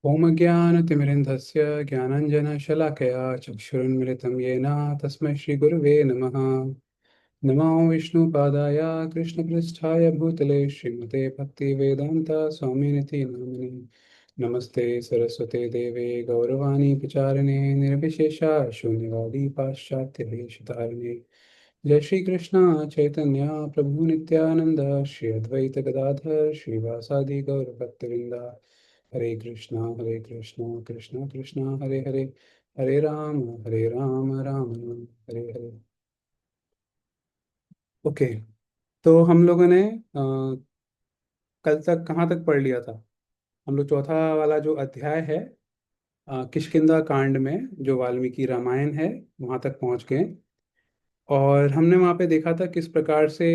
ओमज्ञानतिमिरन्धस्य ज्ञानाञ्जनशलाकया चक्षुरुन्मिलितं येन तस्मै श्रीगुरवे नमः। नमो विष्णुपादाय कृष्णपृष्ठाय भूतले श्रीमते भक्तिवेदान्ता स्वामिनिति नामिने। नमस्ते सरस्वते देवे गौरवाणी प्रचारिणे निर्विशेषा शून्यवादी पाश्चात्यदेशतारिणे। जय श्री कृष्ण चैतन्य प्रभु नित्यानंद श्री अद्वैत गदाधर श्रीवासादि गौरभक्तवृंदा। हरे कृष्णा कृष्ण कृष्ण हरे हरे, हरे राम राम राम हरे हरे। ओके, तो हम लोगों ने कल तक कहाँ तक पढ़ लिया था? हम लोग चौथा वाला जो अध्याय है, किष्किंधा कांड में जो वाल्मीकि रामायण है, वहां तक पहुंच गए। और हमने वहां पे देखा था किस प्रकार से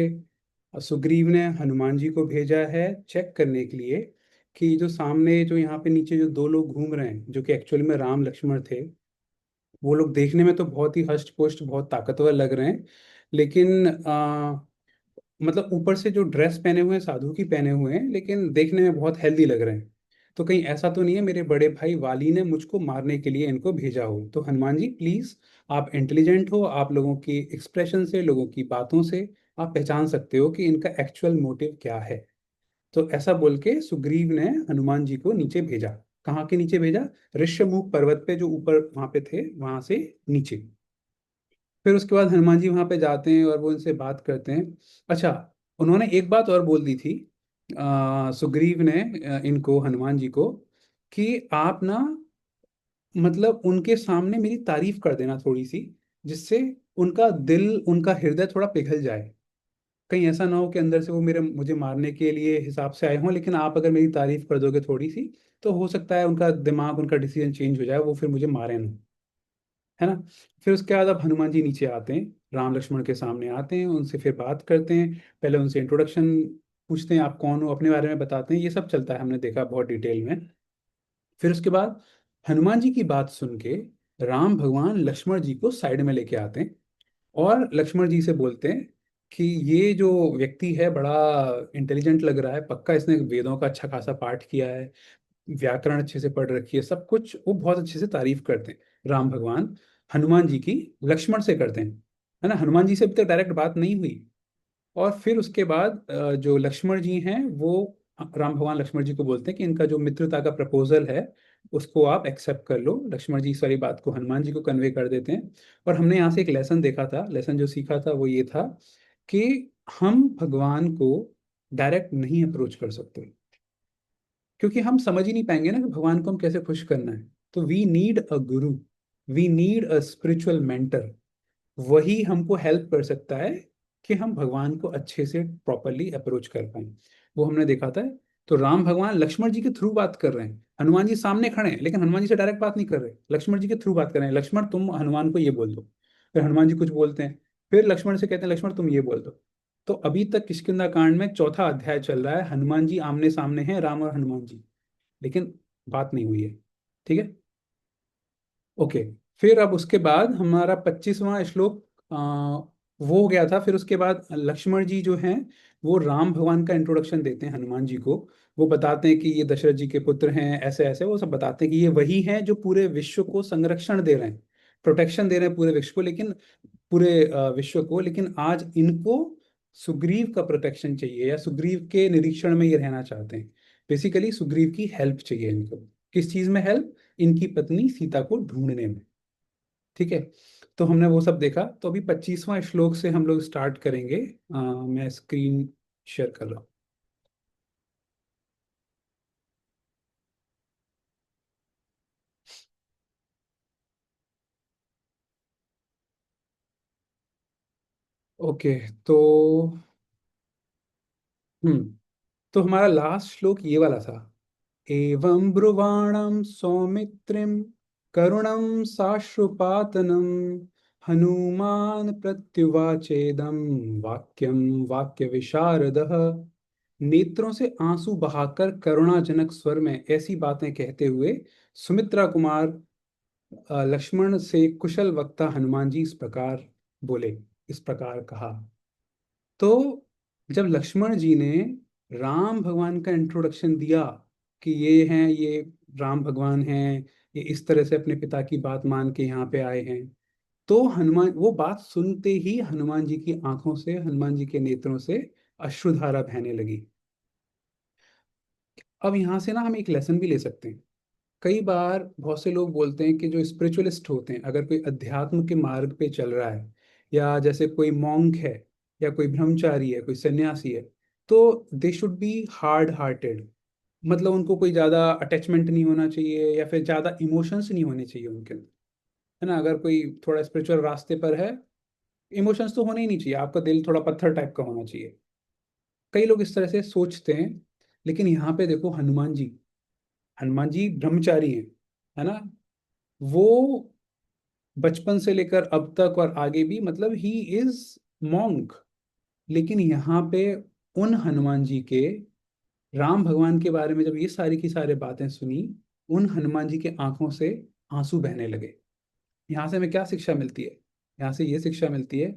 सुग्रीव ने हनुमान जी को भेजा है चेक करने के लिए कि जो सामने जो यहाँ पे नीचे जो दो लोग घूम रहे हैं, जो कि एक्चुअली में राम लक्ष्मण थे, वो लोग देखने में तो बहुत ही हष्ट पुष्ट बहुत ताकतवर लग रहे हैं, लेकिन मतलब ऊपर से जो ड्रेस पहने हुए हैं साधु की पहने हुए हैं, लेकिन देखने में बहुत हेल्दी लग रहे हैं। तो कहीं ऐसा तो नहीं है मेरे बड़े भाई वाली ने मुझको मारने के लिए इनको भेजा हो? तो हनुमान जी प्लीज, आप इंटेलिजेंट हो, आप लोगों की एक्सप्रेशन से, लोगों की बातों से आप पहचान सकते हो कि इनका एक्चुअल मोटिव क्या है। तो ऐसा बोल के सुग्रीव ने हनुमान जी को नीचे भेजा। कहाँ के नीचे भेजा? ऋष्यमुख पर्वत पे, जो ऊपर वहां पे थे, वहां से नीचे। फिर उसके बाद हनुमान जी वहां पे जाते हैं और वो इनसे बात करते हैं। अच्छा, उन्होंने एक बात और बोल दी थी, सुग्रीव ने इनको, हनुमान जी को, कि आप ना, मतलब उनके सामने मेरी तारीफ कर देना थोड़ी सी, जिससे उनका दिल, उनका हृदय थोड़ा पिघल जाए। कहीं ऐसा ना हो कि अंदर से वो मेरे मुझे मारने के लिए हिसाब से आए हों, लेकिन आप अगर मेरी तारीफ कर दोगे थोड़ी सी, तो हो सकता है उनका दिमाग, उनका डिसीजन चेंज हो जाए, वो फिर मुझे मारे ना। है ना? फिर उसके बाद अब हनुमान जी नीचे आते हैं, राम लक्ष्मण के सामने आते हैं, उनसे फिर बात करते हैं। पहले उनसे इंट्रोडक्शन पूछते हैं, आप कौन हो, अपने बारे में बताते हैं। ये सब चलता है, हमने देखा बहुत डिटेल में। फिर उसके बाद हनुमान जी की बात सुन के राम भगवान लक्ष्मण जी को साइड में लेके आते हैं और लक्ष्मण जी से बोलते हैं कि ये जो व्यक्ति है बड़ा इंटेलिजेंट लग रहा है, पक्का इसने वेदों का अच्छा खासा पाठ किया है, व्याकरण अच्छे से पढ़ रखी है, सब कुछ वो बहुत अच्छे से तारीफ करते हैं राम भगवान हनुमान जी की, लक्ष्मण से करते हैं। है ना? हनुमान जी से अभी तक डायरेक्ट बात नहीं हुई। और फिर उसके बाद जो लक्ष्मण जी हैं वो राम भगवान लक्ष्मण जी को बोलते हैं कि इनका जो मित्रता का प्रपोजल है उसको आप एक्सेप्ट कर लो। लक्ष्मण जी सारी बात को हनुमान जी को कन्वे कर देते हैं। और हमने यहाँ से एक लेसन देखा था, लेसन जो सीखा था वो ये था कि हम भगवान को डायरेक्ट नहीं अप्रोच कर सकते, क्योंकि हम समझ ही नहीं पाएंगे ना कि भगवान को हम कैसे खुश करना है। तो we need a guru, we need a spiritual mentor. वही हमको हेल्प कर सकता है कि हम भगवान को अच्छे से प्रॉपरली अप्रोच कर पाए। वो हमने देखा था। तो राम भगवान लक्ष्मण जी के थ्रू बात कर रहे हैं, हनुमान जी सामने खड़े हैं, लेकिन हनुमान जी से डायरेक्ट बात नहीं कर रहे, लक्ष्मण जी के थ्रू बात कर रहे हैं। लक्ष्मण तुम हनुमान को ये बोल दो। फिर हनुमान जी कुछ बोलते हैं, फिर लक्ष्मण से कहते हैं लक्ष्मण तुम ये बोल दो। तो अभी तक किष्किंधा कांड में चौथा अध्याय चल रहा है, हनुमान जी आमने सामने हैं, राम और हनुमान जी, लेकिन बात नहीं हुई है। ठीक है? ओके। फिर अब उसके बाद हमारा 25वां श्लोक वो हो गया था। फिर उसके बाद लक्ष्मण जी जो हैं वो राम भगवान का इंट्रोडक्शन देते हैं हनुमान जी को। वो बताते हैं कि ये दशरथ जी के पुत्र हैं, ऐसे ऐसे वो सब बताते हैं कि ये वही हैं जो पूरे विश्व को संरक्षण दे रहे हैं, प्रोटेक्शन दे रहे हैं पूरे विश्व को, लेकिन पूरे विश्व को, लेकिन आज इनको सुग्रीव का प्रोटेक्शन चाहिए, या सुग्रीव के निरीक्षण में ये रहना चाहते हैं। बेसिकली सुग्रीव की हेल्प चाहिए इनको। किस चीज में हेल्प? इनकी पत्नी सीता को ढूंढने में। ठीक है? तो हमने वो सब देखा। तो अभी 25वां श्लोक से हम लोग स्टार्ट करेंगे। मैं स्क्रीन शेयर कर रहा हूँ। ओके। तो हम्म तो हमारा लास्ट श्लोक ये वाला था। एवं ब्रुवाणं सौमित्रिं करुणं साश्रुपातनं हनुमान प्रत्युवाचेदं वाक्यं वाक्य विशारदः। नेत्रों से आंसू बहाकर करुणाजनक स्वर में ऐसी बातें कहते हुए सुमित्रा कुमार लक्ष्मण से कुशल वक्ता हनुमान जी इस प्रकार बोले, इस प्रकार कहा। तो जब लक्ष्मण जी ने राम भगवान का इंट्रोडक्शन दिया कि ये हैं, ये राम भगवान हैं, ये इस तरह से अपने पिता की बात मान के यहाँ पे आए हैं। तो हनुमान, वो बात सुनते ही हनुमान जी की आंखों से, हनुमान जी के नेत्रों से अश्रुधारा बहने लगी। अब यहाँ से ना हम एक लेसन भी ले सकते हैं। कई बार बहुत से लोग बोलते हैं कि जो स्पिरिचुअलिस्ट होते हैं, अगर कोई अध्यात्म के मार्ग पे चल रहा है, या जैसे कोई मॉन्क है, या कोई ब्रह्मचारी है, कोई सन्यासी है, तो they should be hard hearted. मतलब उनको कोई ज़्यादा अटैचमेंट नहीं होना चाहिए, या फिर ज़्यादा इमोशंस नहीं होने चाहिए उनके अंदर, है ना। अगर कोई थोड़ा स्पिरिचुअल रास्ते पर है, इमोशंस तो होने ही नहीं चाहिए, आपका दिल थोड़ा पत्थर टाइप का होना चाहिए। कई लोग इस तरह से सोचते हैं। लेकिन यहाँ पे देखो, हनुमान जी ब्रह्मचारी हैं, है ना। वो बचपन से लेकर अब तक और आगे भी, मतलब ही इज मॉन्क। लेकिन यहाँ पे उन हनुमान जी के, राम भगवान के बारे में जब ये सारी की सारी बातें सुनी, उन हनुमान जी के आंखों से आंसू बहने लगे। यहाँ से हमें क्या शिक्षा मिलती है? यहाँ से ये शिक्षा मिलती है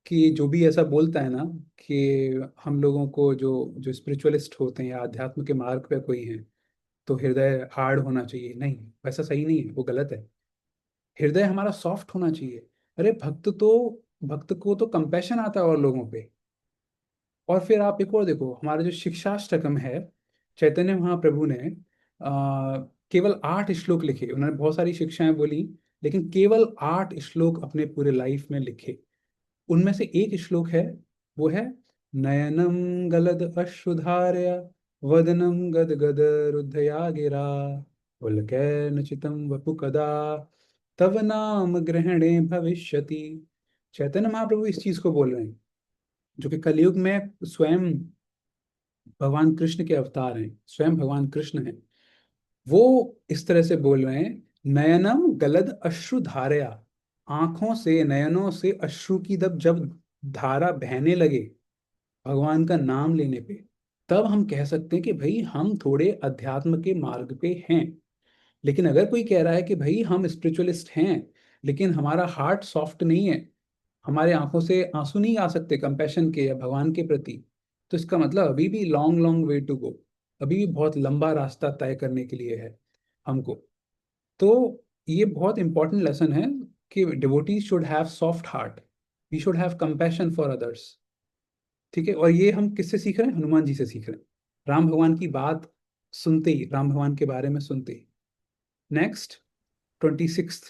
कि जो भी ऐसा बोलता है ना, कि हम लोगों को, जो जो स्पिरिचुअलिस्ट होते हैं या अध्यात्म के मार्ग पे कोई है, तो हृदय हार्ड होना चाहिए, नहीं, वैसा सही नहीं है, वो गलत है। हृदय हमारा सॉफ्ट होना चाहिए। अरे भक्त को तो कंपैशन आता है और लोगों पे। और फिर आप एक और देखो, हमारा जो शिक्षाष्टकम है, चैतन्य महाप्रभु ने केवल 8 श्लोक लिखे। उन्होंने बहुत सारी शिक्षाएं बोली, लेकिन केवल 8 श्लोक अपने पूरे लाइफ में लिखे। उनमें से एक श्लोक है, वो है, नयनम गलद अश्रुधारया वदनम गद गद रुद्धया गिरा पुलकैर्न चितम वपु कदा तव नाम ग्रहणे भविष्यति। चैतन्य महाप्रभु इस चीज को बोल रहे हैं, जो कि कलयुग में स्वयं भगवान कृष्ण के अवतार हैं, स्वयं भगवान कृष्ण हैं। वो इस तरह से बोल रहे हैं, नयनम गलद अश्रु धारया, आंखों से, नयनों से अश्रु की जब धारा बहने लगे भगवान का नाम लेने पे, तब हम कह सकते हैं कि भाई हम थोड़े अध्यात्म के मार्ग पे हैं। लेकिन अगर कोई कह रहा है कि भाई हम स्पिरिचुअलिस्ट हैं, लेकिन हमारा हार्ट सॉफ्ट नहीं है, हमारे आंखों से आंसू नहीं आ सकते कंपैशन के या भगवान के प्रति, तो इसका मतलब अभी भी long long way to go, अभी भी बहुत लंबा रास्ता तय करने के लिए है हमको। तो ये बहुत इंपॉर्टेंट लेसन है कि devotees should have soft heart, we should have compassion for others. ठीक है, और ये हम किससे सीख रहे हैं? हनुमान जी से सीख रहे हैं, राम भगवान की बात सुनते ही, राम भगवान के बारे में सुनते ही। नेक्स्ट, 26।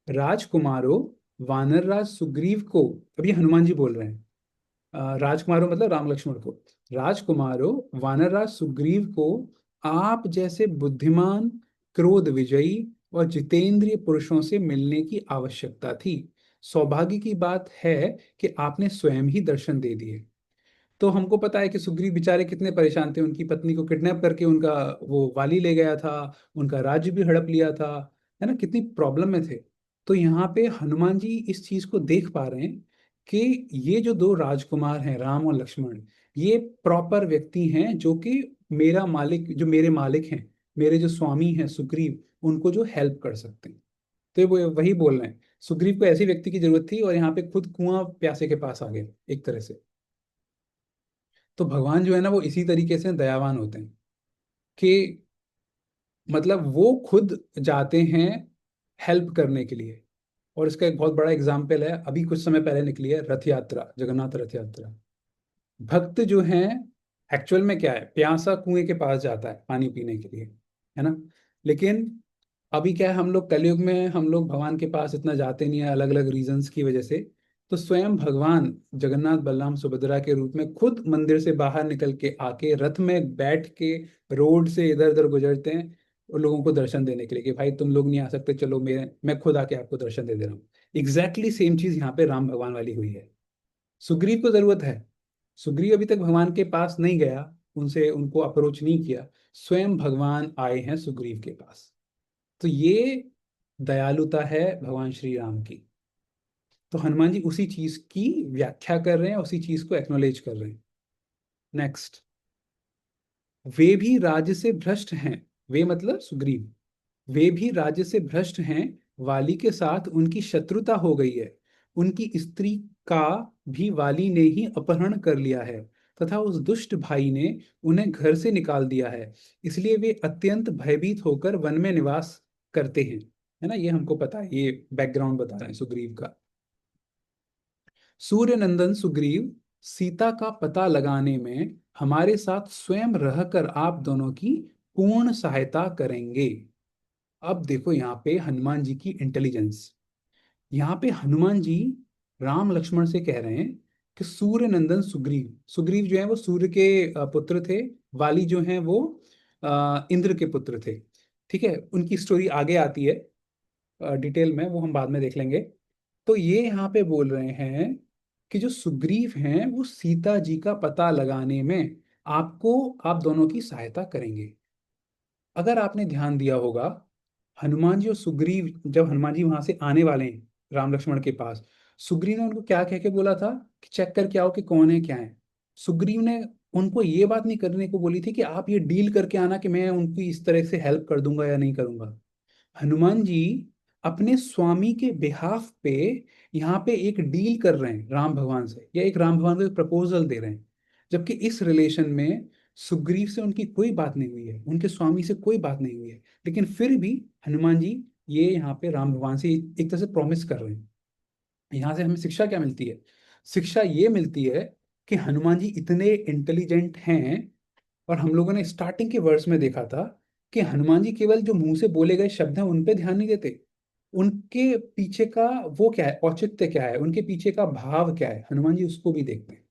राजकुमारों, वानरराज सुग्रीव को, अब ये हनुमान जी बोल रहे हैं, राजकुमारों मतलब राम लक्ष्मण को, राजकुमारों वानरराज सुग्रीव को आप जैसे बुद्धिमान, क्रोध विजयी और जितेंद्रिय पुरुषों से मिलने की आवश्यकता थी। सौभाग्य की बात है कि आपने स्वयं ही दर्शन दे दिए। तो हमको पता है कि सुग्रीव बेचारे कितने परेशान थे, उनकी पत्नी को किडनैप करके उनका वो वाली ले गया था, उनका राज्य भी हड़प लिया था, है ना, कितनी प्रॉब्लम में थे। तो यहाँ पे हनुमान जी इस चीज को देख पा रहे हैं कि ये जो दो राजकुमार हैं, राम और लक्ष्मण, ये प्रॉपर व्यक्ति हैं, जो कि मेरा मालिक, जो मेरे मालिक हैं, मेरे जो स्वामी हैं सुग्रीव, उनको जो हेल्प कर सकते हैं। तो ये वो वही बोल रहे हैं, सुग्रीव को ऐसी व्यक्ति की जरूरत थी, और यहाँ पे खुद कुआं प्यासे के पास आ गए एक तरह से। तो भगवान जो है ना, वो इसी तरीके से दयावान होते हैं कि मतलब वो खुद जाते हैं हेल्प करने के लिए। और इसका एक बहुत बड़ा एग्जाम्पल है, अभी कुछ समय पहले निकली है रथ यात्रा, जगन्नाथ रथ यात्रा। भक्त जो हैं, एक्चुअल में क्या है, प्यासा कुएं के पास जाता है पानी पीने के लिए, है ना। लेकिन अभी क्या है, हम लोग कलयुग में, हम लोग भगवान के पास इतना जाते नहीं है, अलग अलग रीजंस की वजह से। तो स्वयं भगवान जगन्नाथ बलराम सुभद्रा के रूप में खुद मंदिर से बाहर निकल के आके रथ में बैठ के रोड से इधर उधर गुजरते हैं, उन लोगों को दर्शन देने के लिए, कि भाई तुम लोग नहीं आ सकते, चलो मैं खुद आके आपको दर्शन दे दे रहा हूँ। एग्जैक्टली सेम चीज यहाँ पे राम भगवान वाली हुई है। सुग्रीव को जरूरत है, सुग्रीव अभी तक भगवान के पास नहीं गया, उनसे उनको अप्रोच नहीं किया, स्वयं भगवान आए हैं सुग्रीव के पास। तो ये दयालुता है भगवान श्री राम की। तो हनुमान जी उसी चीज की व्याख्या कर रहे हैं, उसी चीज को एक्नॉलेज कर रहे हैं। नेक्स्ट, वे भी राज्य से भ्रष्ट हैं, वे मतलब सुग्रीव, वे भी राज्य से भ्रष्ट हैं, वाली के साथ उनकी शत्रुता हो गई है, उनकी स्त्री का भी वाली ने ही अपहरण कर लिया है, तथा उस दुष्ट भाई ने उन्हें घर से निकाल दिया है, इसलिए वे अत्यंत भयभीत होकर वन में निवास करते हैं। है ना, ये हमको पता है, ये बैकग्राउंड बता रहे हैं सुग्रीव का। सूर्य नंदन सुग्रीव, सीता का पता लगाने में हमारे साथ स्वयं रहकर आप दोनों की पूर्ण सहायता करेंगे। अब देखो यहाँ पे हनुमान जी की इंटेलिजेंस। यहाँ पे हनुमान जी राम लक्ष्मण से कह रहे हैं कि सूर्य नंदन सुग्रीव, सुग्रीव जो है वो सूर्य के पुत्र थे, वाली जो हैं वो इंद्र के पुत्र थे। ठीक है, उनकी स्टोरी आगे आती है डिटेल में, वो हम बाद में देख लेंगे। तो ये यहाँ पे बोल रहे हैं कि जो सुग्रीव हैं वो सीता जी का पता लगाने में आपको, आप दोनों की सहायता करेंगे। अगर आपने ध्यान दिया होगा, हनुमान जी और सुग्रीव, जब हनुमान जी वहां से आने वाले हैं राम लक्ष्मण के पास, सुग्रीव ने उनको क्या कह के बोला था कि चेक करके आओ कि कौन है क्या है। सुग्रीव ने उनको ये बात नहीं करने को बोली थी कि आप ये डील करके आना कि मैं उनकी इस तरह से हेल्प कर दूंगा या नहीं करूंगा। हनुमान जी अपने स्वामी के बिहाफ पे यहाँ पे एक डील कर रहे हैं राम भगवान से, या एक राम भगवान को एक प्रपोजल दे रहे हैं। जबकि इस रिलेशन में सुग्रीव से उनकी कोई बात नहीं हुई है, उनके स्वामी से कोई बात नहीं हुई है, लेकिन फिर भी हनुमान जी ये यहाँ पे राम भगवान से एक तरह से प्रॉमिस कर रहे हैं। यहाँ से हमें शिक्षा क्या मिलती है? शिक्षा ये मिलती है कि हनुमान जी इतने इंटेलिजेंट हैं, और हम लोगों ने स्टार्टिंग के वर्ड्स में देखा था कि हनुमान जी केवल जो मुंह से बोले गए शब्द हैं उन पे ध्यान नहीं देते, उनके पीछे का वो क्या है, औचित्य क्या है, उनके पीछे का भाव क्या है, हनुमान जी उसको भी देखते हैं।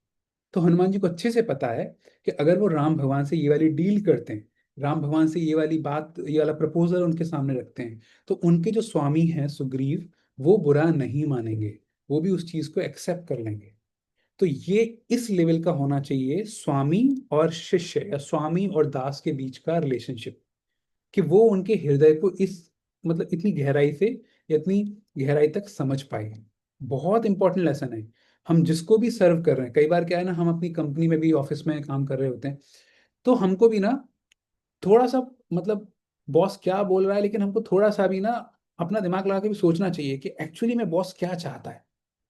तो हनुमान जी को अच्छे से पता है कि अगर वो राम भगवान से ये वाली डील करते हैं, राम भगवान से ये वाली बात, ये वाला प्रपोजल उनके सामने रखते हैं, तो उनके जो स्वामी हैं सुग्रीव, वो बुरा नहीं मानेंगे, वो भी उस चीज को एक्सेप्ट कर लेंगे। तो ये इस लेवल का होना चाहिए स्वामी और शिष्य, या स्वामी और दास के बीच का रिलेशनशिप, कि वो उनके हृदय को इस, मतलब इतनी गहराई से, या इतनी गहराई तक समझ पाए। बहुत इंपॉर्टेंट लेसन है। हम जिसको भी सर्व कर रहे हैं, कई बार क्या है ना, हम अपनी कंपनी में भी, ऑफिस में काम कर रहे होते हैं, तो हमको भी ना थोड़ा सा, मतलब बॉस क्या बोल रहा है, लेकिन हमको थोड़ा सा भी ना अपना दिमाग लगा के भी सोचना चाहिए कि एक्चुअली में बॉस क्या चाहता है,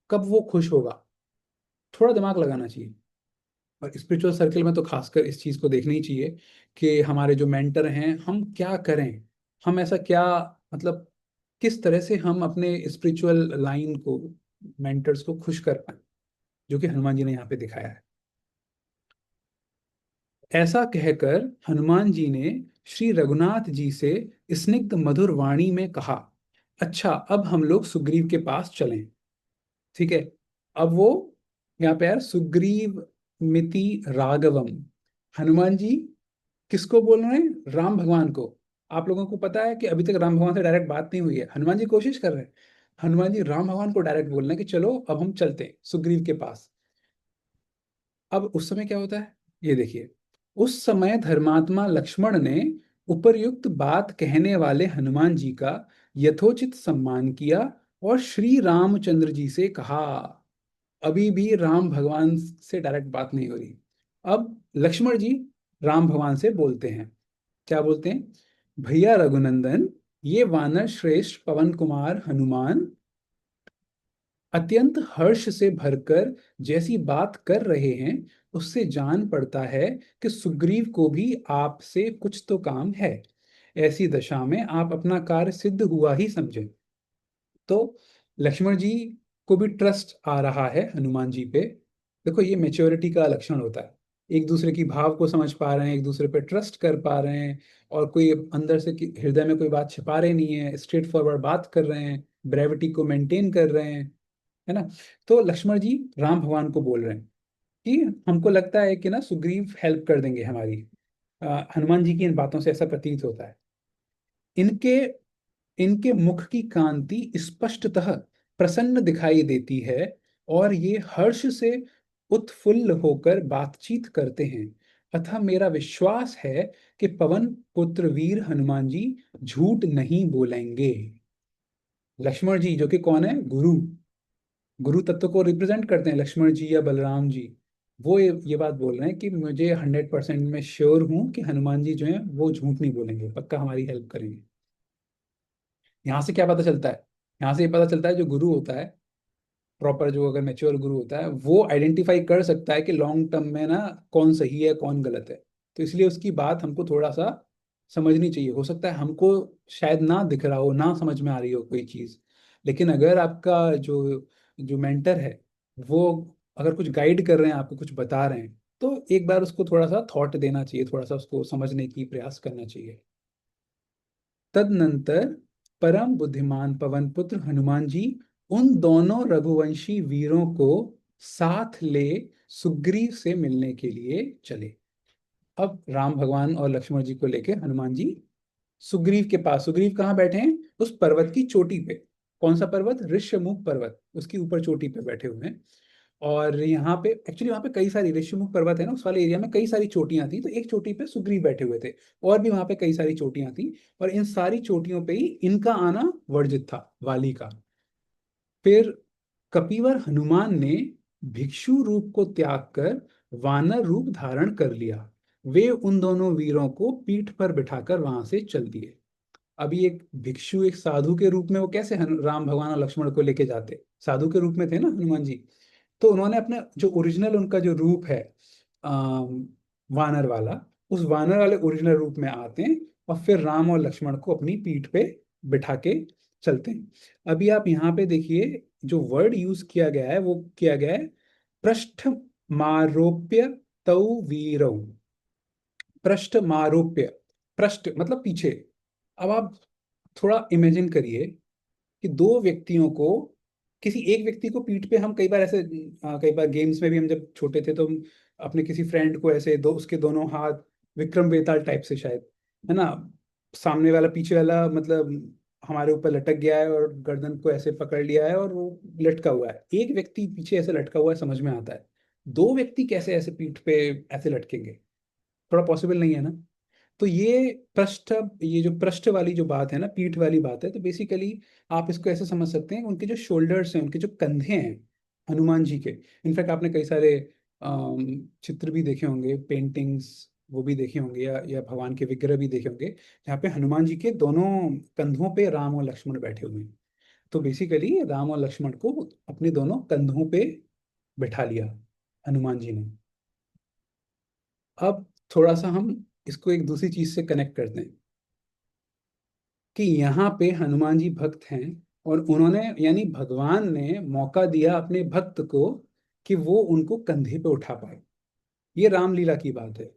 कब वो खुश होगा। थोड़ा दिमाग लगाना चाहिए। और स्पिरिचुअल सर्कल में तो खासकर इस चीज को देखना ही चाहिए कि हमारे जो मेंटर हैं हम क्या करें, हम ऐसा क्या, मतलब किस तरह से हम अपने स्पिरिचुअल लाइन को, मेंटर्स को खुश कर पाए, जो कि हनुमान जी ने यहाँ पे दिखाया है। ऐसा कहकर हनुमान जी ने श्री रघुनाथ जी से स्निग्ध मधुर वाणी में कहा, अच्छा अब हम लोग सुग्रीव के पास चलें। ठीक है, अब वो यहाँ पे यार सुग्रीव मिति राघवम, हनुमान जी किसको बोल रहे हैं? राम भगवान को। आप लोगों को पता है कि अभी तक राम भगवान से डायरेक्ट बात नहीं हुई है, हनुमान जी कोशिश कर रहे हैं। हनुमान जी राम भगवान को डायरेक्ट बोल रहे हैं कि चलो अब हम चलते हैं सुग्रीव के पास। अब उस समय क्या होता है, ये देखिए। उस समय धर्मात्मा लक्ष्मण ने उपर्युक्त बात कहने वाले हनुमान जी का यथोचित सम्मान किया, और श्री रामचंद्र जी से कहा। अभी भी राम भगवान से डायरेक्ट बात नहीं हो रही। अब लक्ष्मण जी राम भगवान से बोलते हैं, क्या बोलते हैं? भैया रघुनंदन, ये वानर श्रेष्ठ पवन कुमार हनुमान अत्यंत हर्ष से भरकर जैसी बात कर रहे हैं, उससे जान पड़ता है कि सुग्रीव को भी आपसे कुछ तो काम है। ऐसी दशा में आप अपना कार्य सिद्ध हुआ ही समझें। तो लक्ष्मण जी को भी ट्रस्ट आ रहा है हनुमान जी पे। देखो, ये मेच्योरिटी का लक्षण होता है। एक दूसरे की भाव को समझ पा रहे हैं, एक दूसरे पे ट्रस्ट कर पा रहे हैं, और कोई अंदर से हृदय में कोई बात छिपा रहे नहीं है, स्ट्रेट फॉरवर्ड बात कर रहे हैं, ब्रेविटी को मेंटेन कर रहे हैं। है ना? तो लक्ष्मण जी राम भगवान को बोल रहे हैं कि हमको लगता है कि ना सुग्रीव हेल्प कर देंगे हमारी। हनुमान जी की इन बातों से ऐसा प्रतीत होता है। इनके इनके मुख की कांति स्पष्टतः प्रसन्न दिखाई देती है, और ये हर्ष से उत्फुल्ल होकर बातचीत करते हैं। अतः मेरा विश्वास है कि पवन पुत्र वीर हनुमान जी झूठ नहीं बोलेंगे। लक्ष्मण जी जो कि कौन है? गुरु, गुरु तत्व को रिप्रेजेंट करते हैं लक्ष्मण जी या बलराम जी। वो ये बात बोल रहे हैं कि मुझे 100% में श्योर हूं कि हनुमान जी जो है वो झूठ नहीं बोलेंगे, पक्का हमारी हेल्प करेंगे। यहाँ से क्या पता चलता है? यहाँ से ये पता चलता है जो गुरु होता है प्रॉपर जो अगर मैच्योर गुरु होता है वो आइडेंटिफाई कर सकता है कि लॉन्ग टर्म में ना कौन सही है कौन गलत है। तो इसलिए उसकी बात हमको थोड़ा सा समझनी चाहिए। हो सकता है हमको शायद ना दिख रहा हो, ना समझ में आ रही हो कोई चीज़, लेकिन अगर आपका जो जो मेंटर है वो अगर कुछ गाइड कर रहे हैं, आपको कुछ बता रहे हैं, तो एक बार उसको थोड़ा सा थॉट देना चाहिए, थोड़ा सा उसको समझने की प्रयास करना चाहिए। तदनंतर परम बुद्धिमान पवन पुत्र हनुमान जी उन दोनों रघुवंशी वीरों को साथ ले सुग्रीव से मिलने के लिए चले। अब राम भगवान और लक्ष्मण जी को लेके हनुमान जी सुग्रीव के पास, सुग्रीव कहाँ बैठे हैं? उस पर्वत की चोटी पे। कौन सा पर्वत? ऋष्यमुख पर्वत, उसकी ऊपर चोटी पे बैठे हुए हैं। और यहाँ पे एक्चुअली वहाँ पे कई सारी ऋषिमुख पर्वत है ना, उस वाले एरिया में कई सारी चोटियां थी, तो एक चोटी पे सुग्रीव बैठे हुए थे। और भी वहाँ पे कई सारी चोटियां थी, और इन सारी चोटियों पे ही इनका आना वर्जित था, वाली का। फिर कपिवर हनुमान ने भिक्षु रूप को त्याग कर वानर रूप धारण कर लिया। वे उन दोनों वीरों को पीठ पर बिठाकर वहां से चल दिए। अभी एक भिक्षु, एक साधु के रूप में वो कैसे राम भगवान और लक्ष्मण को लेके जाते? साधु के रूप में थे ना हनुमान जी। तो उन्होंने अपने जो ओरिजिनल उनका जो रूप है, अम, वानर वाला, उस वानर वाले ओरिजिनल रूप में आते हैं और फिर राम और लक्ष्मण को अपनी पीठ पे बिठा के चलते हैं। अभी आप यहाँ पे देखिए, जो वर्ड यूज किया गया है वो किया गया है पृष्ठ मारोप्य तौ वीरौ। पृष्ठ मारोप्य, पृष्ठ मतलब पीछे। अब आप थोड़ा इमेजिन करिए कि दो व्यक्तियों को, किसी एक व्यक्ति को पीठ पे, हम कई बार ऐसे कई बार गेम्स में भी, हम जब छोटे थे तो हम अपने किसी फ्रेंड को ऐसे दो, उसके दोनों हाथ विक्रम बेताल टाइप से शायद, है ना, सामने वाला पीछे वाला मतलब हमारे ऊपर लटक गया है और गर्दन को ऐसे पकड़ लिया है और वो लटका हुआ है, एक व्यक्ति पीछे ऐसे लटका हुआ है, समझ में आता है। दो व्यक्ति कैसे ऐसे पीठ पे ऐसे लटकेंगे? थोड़ा पॉसिबल नहीं है ना। तो ये जो पृष्ठ वाली जो बात है ना, पीठ वाली बात है, तो बेसिकली आप इसको ऐसे समझ सकते हैं, उनके जो शोल्डर्स हैं, उनके जो कंधे हैं हनुमान जी के। इनफैक्ट आपने कई सारे चित्र भी देखे होंगे, पेंटिंग्स वो भी देखे होंगे, या भगवान के विग्रह भी देखे होंगे, जहाँ पे हनुमान जी के दोनों कंधों पे राम और लक्ष्मण बैठे हुए हैं। तो बेसिकली राम और लक्ष्मण को अपने दोनों कंधों पे बिठा लिया हनुमान जी ने। अब थोड़ा सा हम इसको एक दूसरी चीज से कनेक्ट करते हैं कि यहाँ पे हनुमान जी भक्त हैं, और उन्होंने, यानी भगवान ने मौका दिया अपने भक्त को कि वो उनको कंधे पे उठा पाए। ये रामलीला की बात है।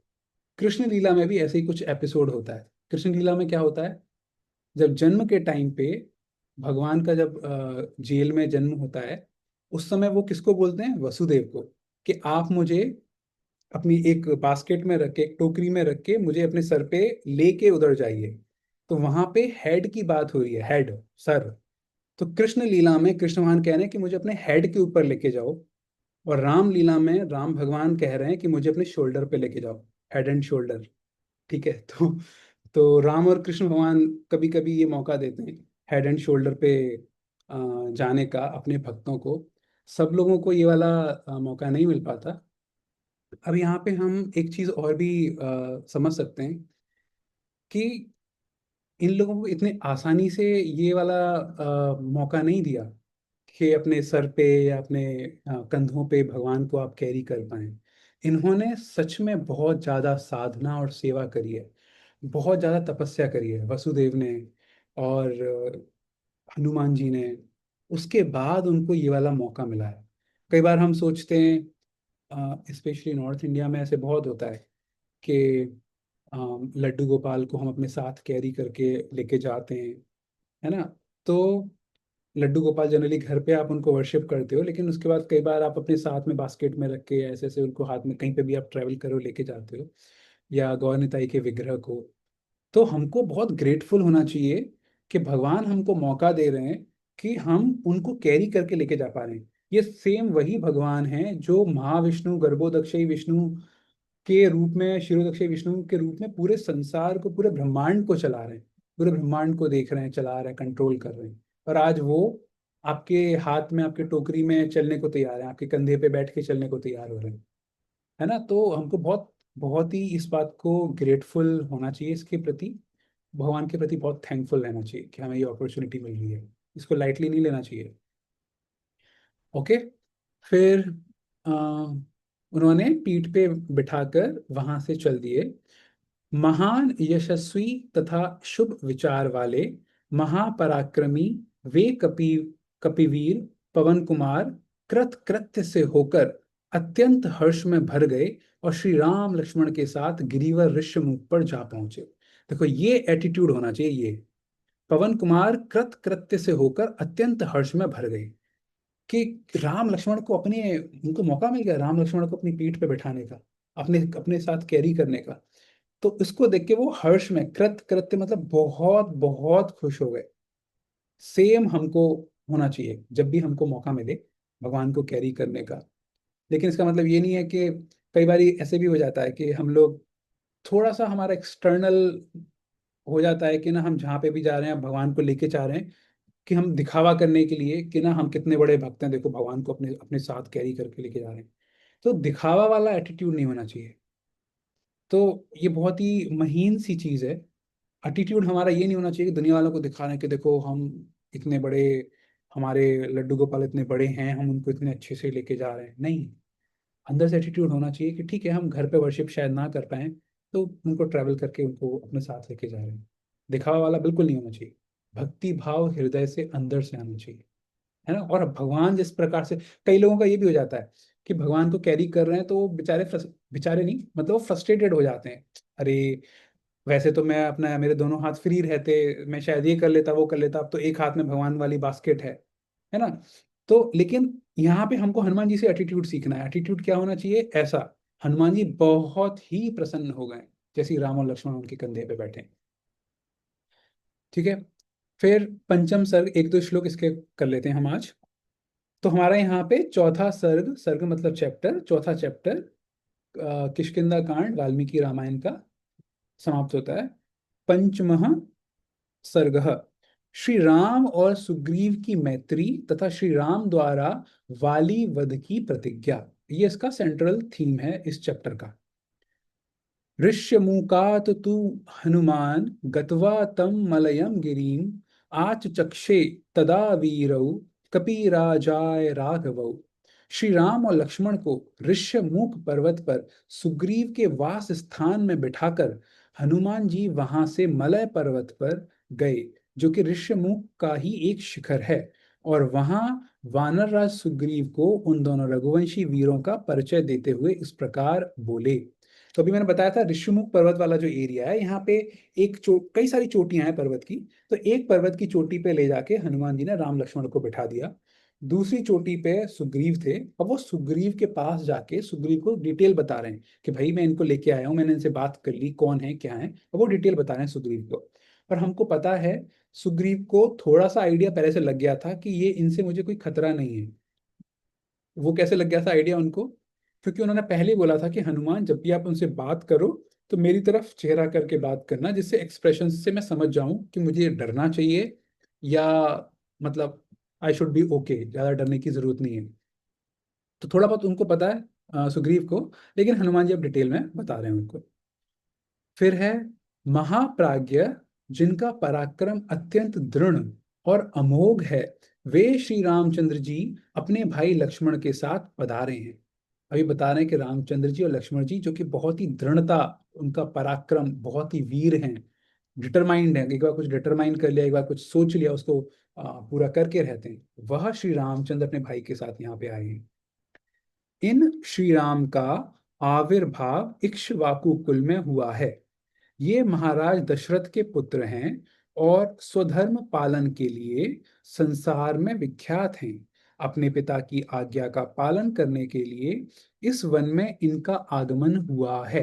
कृष्ण लीला में भी ऐसे ही कुछ एपिसोड होता है। कृष्ण लीला में क्या होता है, जब जन्म के टाइम पे भगवान का जब जेल में जन्म होता है, उस समय वो किसको बोलते हैं? वसुदेव को, कि आप मुझे अपनी एक बास्केट में रख के, एक टोकरी में रख के मुझे अपने सर पे लेके उधर जाइए। तो वहां पे हेड की बात हो रही है, हेड, सर। तो कृष्ण लीला में कृष्ण भगवान कह रहे हैं कि मुझे अपने हेड के ऊपर लेके जाओ, और राम लीला में राम भगवान कह रहे हैं कि मुझे अपने शोल्डर पे लेके जाओ, हेड एंड शोल्डर। ठीक है। तो राम और कृष्ण भगवान कभी कभी ये मौका देते हैं हेड एंड शोल्डर पे जाने का अपने भक्तों को। सब लोगों को ये वाला मौका नहीं मिल पाता। अब यहाँ पे हम एक चीज और भी समझ सकते हैं कि इन लोगों को इतने आसानी से ये वाला मौका नहीं दिया कि अपने सर पे या अपने कंधों पे भगवान को आप कैरी कर पाए। इन्होंने सच में बहुत ज्यादा साधना और सेवा करी है, बहुत ज्यादा तपस्या करी है वसुदेव ने और हनुमान जी ने। उसके बाद उनको ये वाला मौका मिला है। कई बार हम सोचते हैं, स्पेशली नॉर्थ इंडिया में ऐसे बहुत होता है कि लड्डू गोपाल को हम अपने साथ कैरी करके लेके जाते हैं, है ना। तो लड्डू गोपाल जनरली घर पे आप उनको वर्शिप करते हो, लेकिन उसके बाद कई बार आप अपने साथ में बास्केट में रख के ऐसे ऐसे उनको हाथ में कहीं पे भी आप ट्रैवल करो लेके जाते हो, या गौर निताई के विग्रह को। तो हमको बहुत ग्रेटफुल होना चाहिए कि भगवान हमको मौका दे रहे हैं कि हम उनको कैरी करके लेके जा पा रहे हैं। ये सेम वही भगवान हैं जो महाविष्णु, गर्भोदक्षई विष्णु के रूप में, क्षीरोदक्षी विष्णु के रूप में पूरे संसार को, पूरे ब्रह्मांड को चला रहे हैं, पूरे ब्रह्मांड को देख रहे हैं, चला रहे हैं, कंट्रोल कर रहे हैं। और आज वो आपके हाथ में, आपके टोकरी में चलने को तैयार है, आपके कंधे पे बैठ के चलने को तैयार हो रहे हैं, है ना। तो हमको बहुत बहुत ही इस बात को ग्रेटफुल होना चाहिए, इसके प्रति, भगवान के प्रति बहुत थैंकफुल रहना चाहिए कि हमें ये अपॉर्चुनिटी मिल रही है। इसको लाइटली नहीं लेना चाहिए। ओके। फिर अ, उन्होंने पीठ पे बिठाकर वहां से चल दिए। महान यशस्वी तथा शुभ विचार वाले महापराक्रमी वे कपिवीर पवन कुमार कृत कृत्य से होकर अत्यंत हर्ष में भर गए और श्री राम लक्ष्मण के साथ गिरिवर ऋष्यमुख पर जा पहुंचे। देखो ये एटीट्यूड होना चाहिए। ये पवन कुमार कृत कृत्य से होकर अत्यंत हर्ष में भर गए कि राम लक्ष्मण को अपने, उनको मौका मिल गया राम लक्ष्मण को अपनी पीठ पे बैठाने का, अपने अपने साथ कैरी करने का। तो इसको देख के वो हर्ष में, कृत कृत्य मतलब बहुत बहुत खुश हो गए। सेम हमको होना चाहिए जब भी हमको मौका मिले भगवान को कैरी करने का। लेकिन इसका मतलब ये नहीं है कि कई बार ऐसे भी हो जाता है कि हम लोग थोड़ा सा हमारा एक्सटर्नल हो जाता है कि ना हम जहाँ पे भी जा रहे हैं भगवान को लेके जा रहे हैं कि हम दिखावा करने के लिए कि ना हम कितने बड़े भक्त हैं, देखो भगवान को अपने अपने साथ कैरी करके लेके जा रहे हैं। तो दिखावा वाला एटीट्यूड नहीं होना चाहिए। तो ये बहुत ही महीन सी चीज है। एटीट्यूड हमारा ये नहीं होना चाहिए कि दुनिया वालों को दिखा रहे हैं कि देखो हम इतने बड़े, हमारे लड्डू गोपाल इतने बड़े हैं, हम उनको इतने अच्छे से लेके जा रहे हैं। नहीं, अंदर से एटीट्यूड होना चाहिए कि ठीक है हम घर पे वर्शिप शायद ना कर पाए तो उनको ट्रैवल करके उनको अपने साथ लेके जा रहे हैं। दिखावा वाला बिल्कुल नहीं होना चाहिए। भक्ति भाव हृदय से अंदर से आना चाहिए, है ना। और भगवान जिस प्रकार से, कई लोगों का ये भी हो जाता है कि भगवान को कैरी कर रहे हैं तो वो बेचारे बेचारे नहीं मतलब वो फ्रस्ट्रेटेड हो जाते हैं। अरे वैसे तो मैं अपना, मेरे दोनों हाथ फ्री रहते, मैं शायद ये कर लेता वो कर लेता, अब तो एक हाथ में भगवान वाली बास्केट है ना। तो लेकिन यहाँ पे हमको हनुमान जी से एटीट्यूड सीखना है। एटीट्यूड क्या होना चाहिए ऐसा, हनुमान जी बहुत ही प्रसन्न हो गए जैसे ही राम और लक्ष्मण उनके कंधे पे बैठे। ठीक है। फिर पंचम सर्ग, एक दो श्लोक इसके कर लेते हैं हम आज। तो हमारा यहाँ पे चौथा सर्ग, सर्ग मतलब चैप्टर, चौथा चैप्टर किष्किंधा कांड वाल्मीकि रामायण का समाप्त होता है। पंचमः सर्ग, श्री राम और सुग्रीव की मैत्री तथा श्री राम द्वारा वाली वध की प्रतिज्ञा, ये इसका सेंट्रल थीम है इस चैप्टर का। ऋष्यमूकात् तु हनुमान गत्वा तं मलयं गिरिं आचचक्षे तदा वीरौ कपिराजाय राघवौ। श्री राम और लक्ष्मण को ऋष्यमूक पर्वत पर सुग्रीव के वास स्थान में बिठाकर हनुमान जी वहां से मलय पर्वत पर गए, जो कि ऋष्यमूक का ही एक शिखर है। और वहां वानर राज सुग्रीव को उन दोनों रघुवंशी वीरों का परिचय देते हुए इस प्रकार बोले। तो अभी मैंने बताया था ऋषिमुख पर्वत वाला जो एरिया है यहाँ पे कई सारी चोटियां हैं पर्वत की। तो एक पर्वत की चोटी पे ले जाके हनुमान जी ने राम लक्ष्मण को बिठा दिया। दूसरी चोटी पे सुग्रीव थे और वो सुग्रीव के पास जाके सुग्रीव को डिटेल बता रहे हैं कि भाई मैं इनको लेके आया हूँ, मैंने इनसे बात कर ली, कौन है क्या है, और वो डिटेल बता रहे हैं सुग्रीव को। पर हमको पता है सुग्रीव को थोड़ा सा आइडिया पहले से लग गया था कि ये इनसे मुझे कोई खतरा नहीं है। वो कैसे लग गया था आइडिया उनको, क्योंकि उन्होंने पहले ही बोला था कि हनुमान जब भी आप उनसे बात करो तो मेरी तरफ चेहरा करके बात करना, जिससे एक्सप्रेशन से मैं समझ जाऊं कि मुझे डरना चाहिए या मतलब आई शुड बी ओके, ज्यादा डरने की जरूरत नहीं है। तो थोड़ा बहुत उनको पता है सुग्रीव को, लेकिन हनुमान जी अब डिटेल में बता रहे हैं उनको। फिर है महाप्राज्य जिनका पराक्रम अत्यंत दृढ़ और अमोघ है, वे श्री रामचंद्र जी अपने भाई लक्ष्मण के साथ पधारे हैं। अभी बता रहे हैं कि रामचंद्र जी और लक्ष्मण जी जो कि बहुत ही दृढ़ता, उनका पराक्रम, बहुत ही वीर हैं, डिटरमाइंड है, एक बार कुछ डिटरमाइन कर लिया, एक बार कुछ सोच लिया उसको पूरा करके रहते हैं, वह श्री रामचंद्र अपने भाई के साथ यहाँ पे आए हैं। इन श्री राम का आविर्भाव इक्ष्वाकु कुल में हुआ है। ये महाराज दशरथ के पुत्र हैं और स्वधर्म पालन के लिए संसार में विख्यात हैं। अपने पिता की आज्ञा का पालन करने के लिए इस वन में इनका आगमन हुआ है।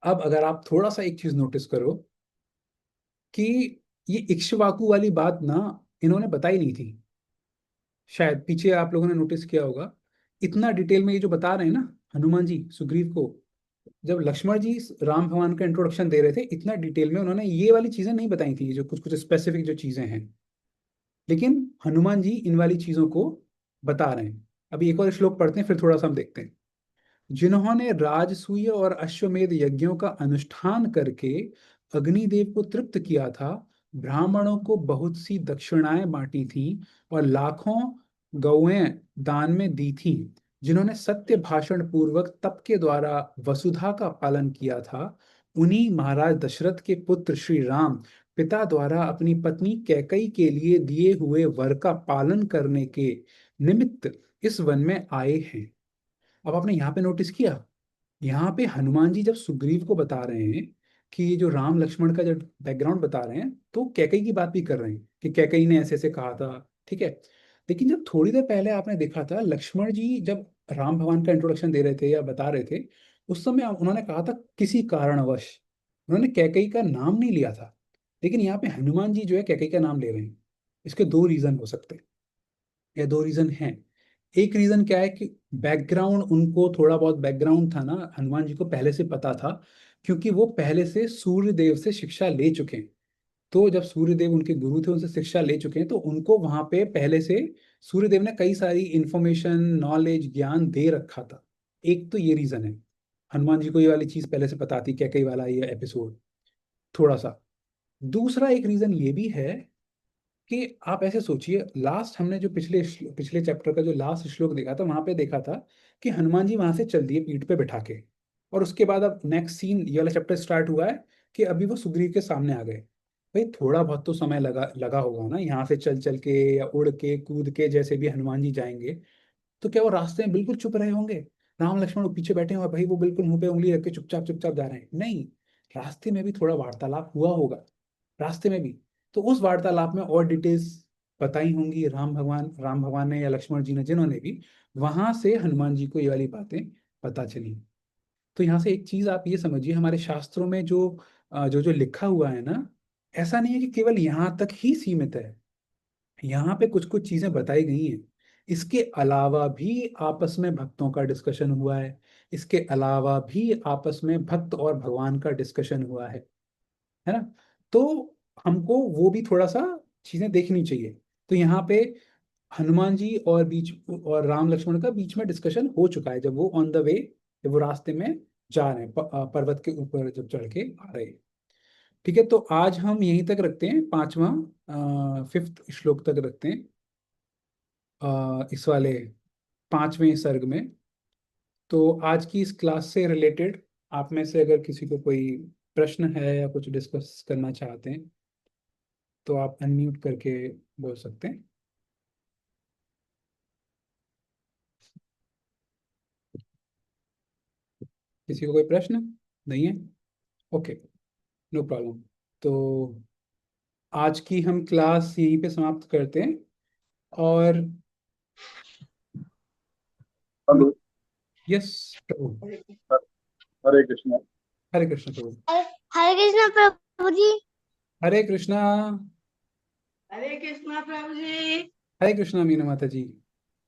अब अगर आप थोड़ा सा एक चीज नोटिस करो कि ये इक्ष्वाकु वाली बात ना इन्होंने बताई नहीं थी। शायद पीछे आप लोगों ने नोटिस किया होगा, इतना डिटेल में ये जो बता रहे हैं ना हनुमान जी सुग्रीव को, जब लक्ष्मण जी राम भगवान का इंट्रोडक्शन दे रहे थे इतना डिटेल में उन्होंने ये वाली चीजें नहीं बताई थी, जो कुछ कुछ स्पेसिफिक जो चीजें हैं। लेकिन हनुमान जी इन वाली चीजों को बता रहे हैं। अभी एक और श्लोक पढ़ते हैं फिर थोड़ा सा हम देखते हैं। जिन्होंने राजसूय और अश्वमेध यज्ञों का अनुष्ठान करके अग्निदेव को तृप्त किया था, ब्राह्मणों को बहुत सी दक्षिणाएं बांटी थी और लाखों गौएं दान में दी थीं, जिन्होंने सत्य भाषण पूर्वक तप के द्वारा वसुधा का पालन किया था, उन्हीं महाराज दशरथ के पुत्र श्री राम पिता द्वारा अपनी पत्नी कैकई के लिए दिए हुए वर का पालन करने के निमित्त इस वन में आए हैं। अब आपने यहाँ पे नोटिस किया, यहाँ पे हनुमान जी जब सुग्रीव को बता रहे हैं कि ये जो राम लक्ष्मण का जो बैकग्राउंड बता रहे हैं, तो कैकई की बात भी कर रहे हैं कि कैकई ने ऐसे ऐसे कहा था, ठीक है। लेकिन जब थोड़ी देर पहले आपने देखा था, लक्ष्मण जी जब राम भगवान का इंट्रोडक्शन दे रहे थे या बता रहे थे, उस समय उन्होंने कहा था किसी कारणवश, उन्होंने कैकई का नाम नहीं लिया था। लेकिन यहाँ पे हनुमान जी जो है कैकई का नाम ले रहे हैं। इसके दो रीजन हो सकते हैं, या दो रीजन हैं। एक रीजन क्या है कि बैकग्राउंड, उनको थोड़ा बहुत बैकग्राउंड था ना, हनुमान जी को पहले से पता था, क्योंकि वो पहले से सूर्य देव से शिक्षा ले चुके हैं। तो जब सूर्य देव उनके गुरु थे, उनसे शिक्षा ले चुके हैं, तो उनको वहां पे पहले से सूर्य देव ने कई सारी इंफॉर्मेशन, नॉलेज, ज्ञान दे रखा था। एक तो ये रीजन है, हनुमान जी को ये वाली चीज पहले से पता थी, क्या कई वाला ये एपिसोड थोड़ा सा। दूसरा एक रीजन ये भी है कि आप ऐसे सोचिए, लास्ट हमने जो पिछले पिछले चैप्टर का जो लास्ट श्लोक देखा था, वहां पे देखा था कि हनुमान जी वहां से चल दिए पीठ पे बिठा के, और उसके बाद अब नेक्स्ट सीन, ये वाला चैप्टर स्टार्ट हुआ है कि अभी वो सुग्रीव के सामने आ गए। भाई थोड़ा बहुत तो समय लगा लगा होगा ना, यहाँ से चल चल के या उड़ के कूद के जैसे भी हनुमान जी जाएंगे, तो क्या वो रास्ते में बिल्कुल चुप रहे होंगे? राम लक्ष्मण वो पीछे बैठे हुए, भाई वो बिल्कुल मुंह पे उंगली रख के चुपचाप चुपचाप जा रहे हैं? नहीं, रास्ते में भी थोड़ा वार्तालाप हुआ होगा, रास्ते में भी। तो उस वार्तालाप में और डिटेल्स बताई होंगी राम भगवान ने या लक्ष्मण जी ने, जिन्होंने भी, वहां से हनुमान जी को ये वाली बातें पता चली। तो यहाँ से एक चीज आप ये समझिए, हमारे शास्त्रों में जो जो जो लिखा हुआ है ना, ऐसा नहीं है कि केवल यहाँ तक ही सीमित है। यहाँ पे कुछ कुछ चीजें बताई गई हैं, इसके अलावा भी आपस में भक्तों का डिस्कशन हुआ है, इसके अलावा भी आपस में भक्त और भगवान का डिस्कशन हुआ है ना। तो हमको वो भी थोड़ा सा चीजें देखनी चाहिए। तो यहाँ पे हनुमान जी और बीच और राम लक्ष्मण का बीच में डिस्कशन हो चुका है, जब वो ऑन द वे, जब वो रास्ते में जा रहे हैं, पर्वत के ऊपर जब चढ़ के आ रहे हैं। ठीक है, तो आज हम यहीं तक रखते हैं, पांचवा, फिफ्थ श्लोक तक रखते हैं, इस वाले पांचवें सर्ग में। तो आज की इस क्लास से रिलेटेड आप में से अगर किसी को कोई प्रश्न है या कुछ डिस्कस करना चाहते हैं, तो आप अनम्यूट करके बोल सकते हैं। किसी को कोई प्रश्न नहीं है? Okay, no problem. तो आज की हम क्लास यहीं पे समाप्त करते हैं। और हेलो। यस प्रभु। हरे कृष्ण। हरे कृष्ण प्रभु। हरे कृष्ण प्रभु जी। हरे कृष्णा। हरे कृष्णा प्रभु जी। हरे कृष्णा मीना माता जी।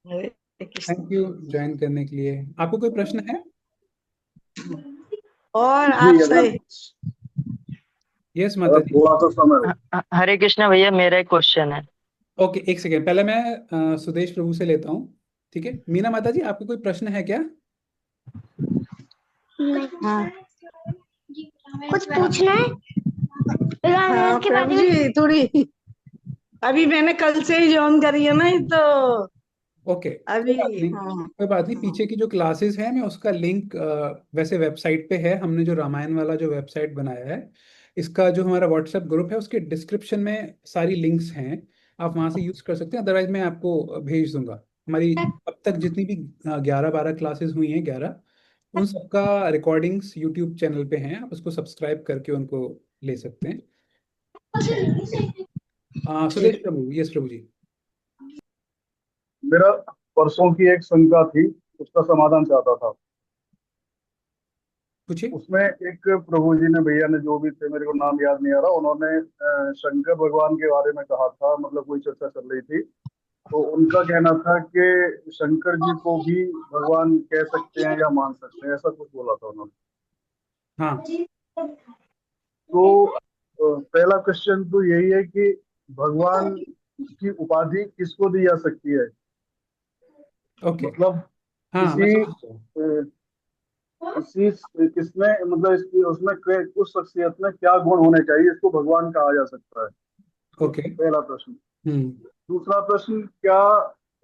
हरे कृष्ण। थैंक यू ज्वाइन करने के लिए। आपको कोई प्रश्न है? और जी आपसे यस माता अगर जी। थोड़ा सा समय हो। हरे कृष्णा भैया, मेरा एक क्वेश्चन है। ओके, एक सेकेंड, पहले मैं सुदेश प्रभु से लेता हूँ। ठीक है, मीना माता जी आपको कोई प्रश्न है क्या? हाँ, कुछ पूछना है? हाँ के प्रभु बारे में। जी थोड़ी, अभी मैंने कल से ही ज्वाइन करी है ना, तो ओके, कोई अभी बात नहीं। हाँ कोई बात नहीं, हाँ पीछे की जो क्लासेस हैं, मैं उसका लिंक वैसे वेबसाइट पे है, हमने जो रामायण वाला जो वेबसाइट बनाया है, इसका जो हमारा व्हाट्सएप ग्रुप है, उसके डिस्क्रिप्शन में सारी लिंक्स हैं, आप वहां से यूज कर सकते हैं। अदरवाइज मैं आपको भेज दूंगा। हमारी अब तक जितनी भी 11-12 क्लासेस हुई हैं, 11, उन सबका रिकॉर्डिंग्स यूट्यूब चैनल पे हैं, आप उसको सब्सक्राइब करके उनको ले सकते हैं। ठीक है, सुदेश ठीक। प्रभु, यस प्रभु जी। मेरा परसों की एक शंका थी, उसका समाधान चाहता था। पूछिए। उसमें एक प्रभु जी ने, भैया ने, जो भी थे, मेरे को नाम याद नहीं आ रहा, उन्होंने शंकर भगवान के बारे में कहा था, मतलब कोई चर्चा चल रही थी। तो उनका कहना था कि शंकर जी को भी भगवान कह सकते हैं या मान सकते हैं, ऐसा कुछ बोला था उन्होंने। हाँ, तो पहला क्वेश्चन तो यही है कि भगवान की उपाधि किसको दी जा सकती है? ओके। मतलब हाँ, मैं किसी समझ गया। किसी किसमें, मतलब इसकी उसमें उस शख्सियत में क्या गुण होने चाहिए, इसको भगवान कहा जा सकता है? ओके। पहला प्रश्न। हम्म। दूसरा प्रश्न, क्या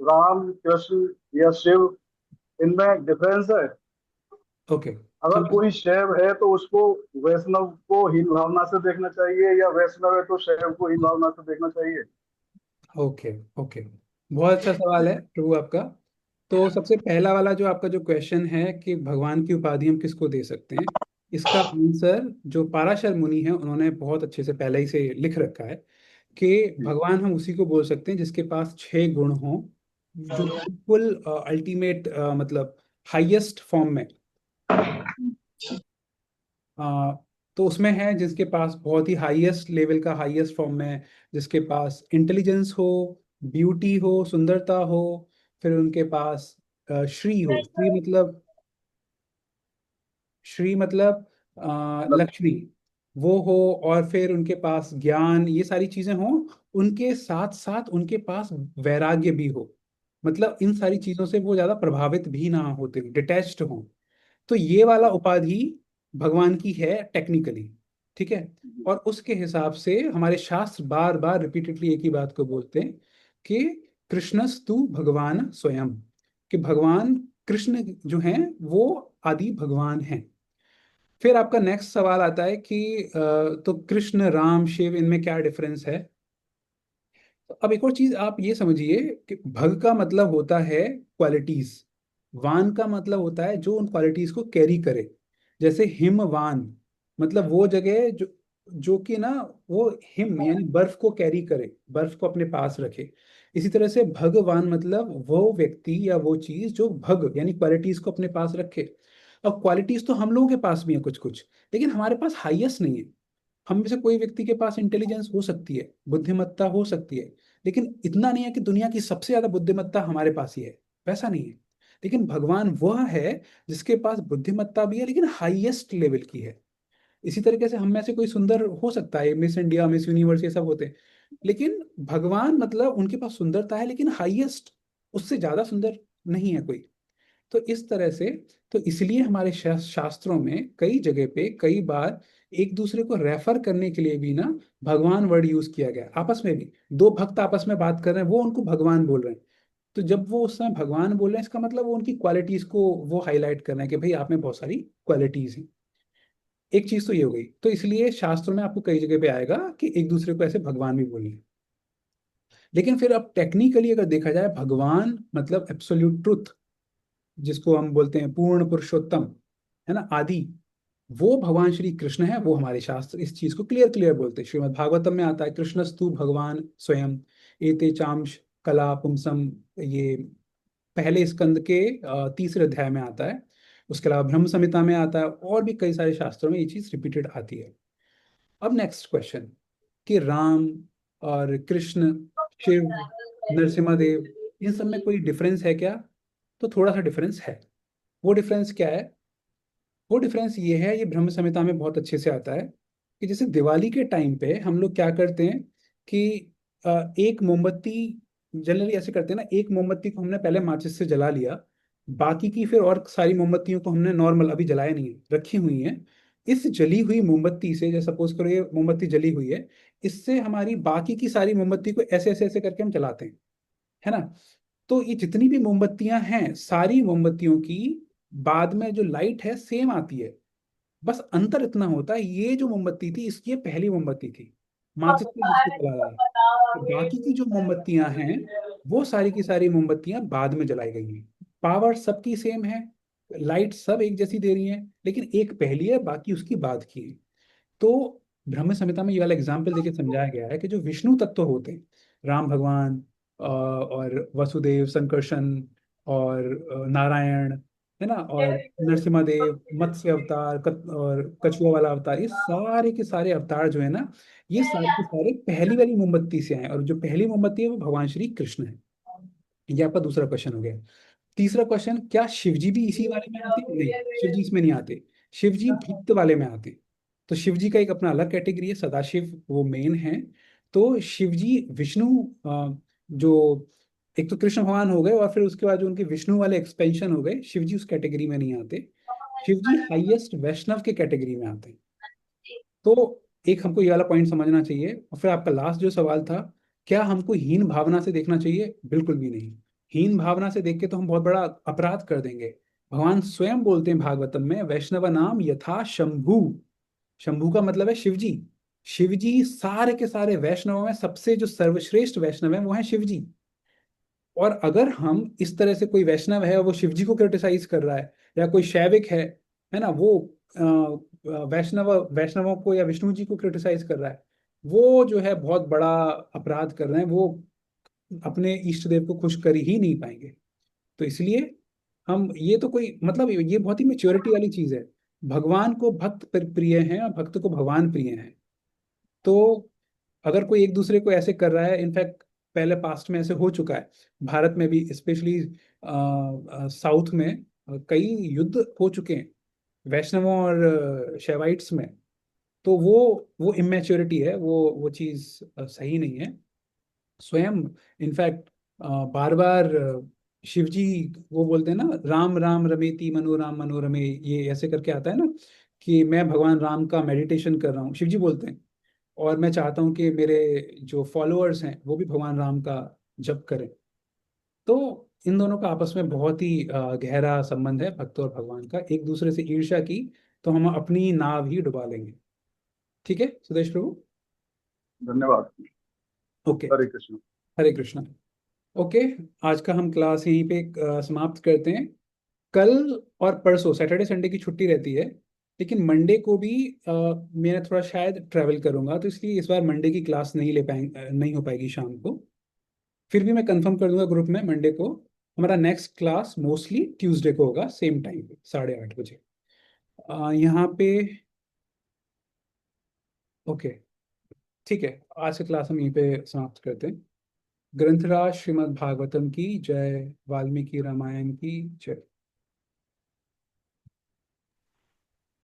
राम, कृष्ण या शिव, इनमें डिफरेंस है? ओके। अगर हम कोई शैव है तो उसको वैष्णव को हीन भावना से देखना चाहिए, या वैष्णव है तो शैव को हीन भावना से देखना चाहिए? ओके। ओके, बहुत अच्छा सवाल है प्रभु आपका। तो सबसे पहला वाला जो आपका जो क्वेश्चन है कि भगवान की उपाधि हम किसको दे सकते हैं, इसका आंसर जो पाराशर मुनि है उन्होंने बहुत अच्छे से पहले ही से लिख रखा है कि जी। भगवान हम उसी को बोल सकते हैं जिसके पास 6 गुण हों, जो बिल्कुल अल्टीमेट मतलब हाईएस्ट फॉर्म में। आ, तो उसमें है जिसके पास बहुत ही हाईएस्ट लेवल का हाईएस्ट फॉर्म में, जिसके पास इंटेलिजेंस हो, ब्यूटी हो, सुंदरता हो, फिर उनके पास श्री हो। श्री मतलब लक्ष्मी, वो हो, और फिर उनके पास ज्ञान, ये सारी चीजें हों। उनके साथ साथ उनके पास वैराग्य भी हो, मतलब इन सारी चीजों से वो ज्यादा प्रभावित भी ना होते, डिटैच्ड हों। तो ये वाला उपाधि भगवान की है टेक्निकली। ठीक है। और उसके हिसाब से हमारे शास्त्र बार बार रिपीटेडली एक ही बात को बोलते हैं कि कृष्णस्तु भगवान स्वयं, कि भगवान कृष्ण जो हैं वो आदि भगवान हैं। फिर आपका नेक्स्ट सवाल आता है कि तो कृष्ण, राम, शिव, इनमें क्या डिफरेंस है। तो अब एक और चीज आप ये समझिए कि भग का मतलब होता है क्वालिटीज, वान का मतलब होता है जो उन क्वालिटीज को कैरी करे। जैसे हिमवान मतलब वो जगह जो जो कि ना, वो हिम यानी बर्फ को कैरी करे, बर्फ को अपने पास रखे। इसी तरह से भगवान मतलब वो व्यक्ति या वो चीज जो भग यानी क्वालिटीज को अपने पास रखे। अब क्वालिटीज तो हम लोगों के पास भी है कुछ कुछ, लेकिन हमारे पास हाईएस्ट नहीं है। हम में से कोई व्यक्ति के पास इंटेलिजेंस हो सकती है, बुद्धिमत्ता हो सकती है, लेकिन इतना नहीं है कि दुनिया की सबसे ज्यादा बुद्धिमत्ता हमारे पास ही है, वैसा नहीं है। लेकिन भगवान वह है जिसके पास बुद्धिमत्ता भी है लेकिन हाईएस्ट लेवल की है। इसी तरीके से हम में से कोई सुंदर हो सकता है, मिस इंडिया, मिस यूनिवर्स, ये सब होते हैं, लेकिन भगवान मतलब उनके पास सुंदरता है लेकिन हाईएस्ट, उससे ज्यादा सुंदर नहीं है कोई। तो इस तरह से, तो इसलिए हमारे शास्त्रों में कई जगह पे कई बार एक दूसरे को रेफर करने के लिए भी ना भगवान वर्ड यूज किया गया है। आपस में भी दो भक्त आपस में बात कर रहे हैं, वो उनको भगवान बोल रहे हैं। तो जब वो उस समय भगवान बोल रहे हैं, इसका मतलब वो उनकी क्वालिटीज को वो हाईलाइट कर रहे हैं कि भाई आप में बहुत सारी क्वालिटीज हैं। एक चीज तो ये हो गई, तो इसलिए शास्त्रों में आपको कई जगह पे आएगा कि एक दूसरे को ऐसे भगवान भी बोलिए। लेकिन फिर अब टेक्निकली अगर देखा जाए, भगवान मतलब एब्सोल्यूट ट्रुथ, जिसको हम बोलते हैं पूर्ण पुरुषोत्तम, है ना, आदि, वो भगवान श्री कृष्ण है। वो हमारे शास्त्र इस चीज को क्लियर क्लियर बोलते हैं। श्रीमद् भागवतम में आता है कृष्णस्तु भगवान स्वयं, एते चांश कला पुंसम, ये पहले स्कंद के तीसरे अध्याय में आता है। उसके अलावा ब्रह्म संहिता में आता है, और भी कई सारे शास्त्रों में ये चीज रिपीटेड आती है। अब नेक्स्ट क्वेश्चन कि राम और कृष्ण, शिव, नरसिम्हा देव, इन सब में कोई डिफरेंस है क्या। तो थोड़ा सा डिफरेंस है। वो डिफरेंस क्या है। वो डिफरेंस ये है, ये ब्रह्म संहिता में बहुत अच्छे से आता है कि जैसे दिवाली के टाइम पे हम लोग क्या करते हैं कि एक मोमबत्ती, जनरली ऐसे करते हैं ना, एक मोमबत्ती को हमने पहले माचिस से जला लिया, बाकी की फिर और सारी मोमबत्तियों को हमने नॉर्मल अभी जलाया नहीं है, रखी हुई है। इस जली हुई मोमबत्ती से, जैसे सपोज करो ये मोमबत्ती जली हुई है, इससे हमारी बाकी की सारी मोमबत्ती को ऐसे ऐसे ऐसे करके हम जलाते हैं, है ना। तो ये जितनी भी मोमबत्तियां हैं, सारी मोमबत्तियों की बाद में जो लाइट है सेम आती है। बस अंतर इतना होता है, ये जो मोमबत्ती थी इसकी ये पहली मोमबत्ती थी, माचिस से जिसको जलाया है। तो बाकी की जो मोमबत्तियां हैं, वो सारी की सारी मोमबत्तियां बाद में जलाई गई हैं। पावर सबकी सेम है, लाइट सब एक जैसी दे रही है, लेकिन एक पहली है बाकी उसकी बाद की है। तो ब्रह्म संहिता में ये वाला एग्जाम्पल देके समझाया गया है कि जो विष्णु तत्व होते हैं, राम भगवान और वसुदेव, संकर्षण, और नारायण, है ना, और नरसिम्हा देव, मत्स्य अवतार, और कछुआ वाला अवतार, ये सारे के सारे अवतार जो है ना, ये सारे के सारे पहली वाली मोमबत्ती से आए, और जो पहली मोमबत्ती है वो भगवान श्री कृष्ण है। ये आपका दूसरा क्वेश्चन हो गया। तीसरा क्वेश्चन, क्या शिवजी भी इसी वाले में आते? नहीं, शिवजी इसमें नहीं आते। शिवजी भक्त वाले में आते। तो शिवजी का एक अपना अलग कैटेगरी है, सदाशिव वो मेन है। तो शिवजी विष्णु, जो एक तो कृष्ण भगवान हो गए, और फिर उसके बाद जो उनके विष्णु वाले एक्सपेंशन हो गए, शिवजी उस कैटेगरी में नहीं आते। शिवजी हाईएस्ट वैष्णव के कैटेगरी में आते हैं। तो एक हमको ये वाला पॉइंट समझना चाहिए। और फिर आपका लास्ट जो सवाल था, क्या हमको हीन भावना से देखना चाहिए, बिल्कुल भी नहीं। हीन भावना से देख के तो हम बहुत बड़ा अपराध कर देंगे। भगवान स्वयं बोलते हैं भागवतम में, वैष्णव नाम यथा शंभु। शंभु का मतलब है शिवजी। शिवजी सारे के सारे वैष्णवों में सबसे जो सर्वश्रेष्ठ वैष्णव है वो है शिवजी। और अगर हम इस तरह से, कोई वैष्णव है और वो शिवजी को क्रिटिसाइज कर रहा है, या कोई शैविक है ना, वो वैष्णवों को या विष्णु जी को क्रिटिसाइज कर रहा है, वो जो है बहुत बड़ा अपराध कर रहे हैं। वो अपने इष्ट देव को खुश कर ही नहीं पाएंगे। तो इसलिए हम, ये तो कोई मतलब, ये बहुत ही मेच्योरिटी वाली चीज है। भगवान को भक्त प्रिय हैं और भक्त को भगवान प्रिय हैं। तो अगर कोई एक दूसरे को ऐसे कर रहा है, इनफैक्ट पहले पास्ट में ऐसे हो चुका है, भारत में भी स्पेशली साउथ में कई युद्ध हो चुके हैं वैष्णवों और शैवाइट्स में। तो वो इमेच्योरिटी है, वो चीज सही नहीं है। स्वयं इनफैक्ट बार बार शिव जी वो बोलते हैं ना, राम राम रमेति मनोराम मनोरमे, ये ऐसे करके आता है ना, कि मैं भगवान राम का मेडिटेशन कर रहा हूँ, शिव जी बोलते हैं, और मैं चाहता हूँ कि मेरे जो फॉलोअर्स हैं वो भी भगवान राम का जप करें। तो इन दोनों का आपस में बहुत ही गहरा संबंध है, भक्त और भगवान का। एक दूसरे से ईर्ष्या की तो हम अपनी नाव ही डुबा लेंगे। ठीक है सुदेश प्रभु। धन्यवाद। ओके। हरे कृष्ण। हरे कृष्णा। ओके। आज का हम क्लास यहीं पे समाप्त करते हैं। कल और परसों सैटरडे संडे की छुट्टी रहती है, लेकिन मंडे को भी मैं थोड़ा शायद ट्रैवल करूंगा, तो इसलिए इस बार मंडे की क्लास नहीं हो पाएगी शाम को। फिर भी मैं कंफर्म कर दूंगा ग्रुप में मंडे को। हमारा नेक्स्ट क्लास मोस्टली ट्यूसडे को होगा, सेम टाइम पे 8:30 बजे यहाँ पे। ओके। ठीक है, आज की क्लास हम यहीं पे समाप्त करते हैं। ग्रंथराज श्रीमद् भागवतम की जय, वाल्मीकि रामायण की जय।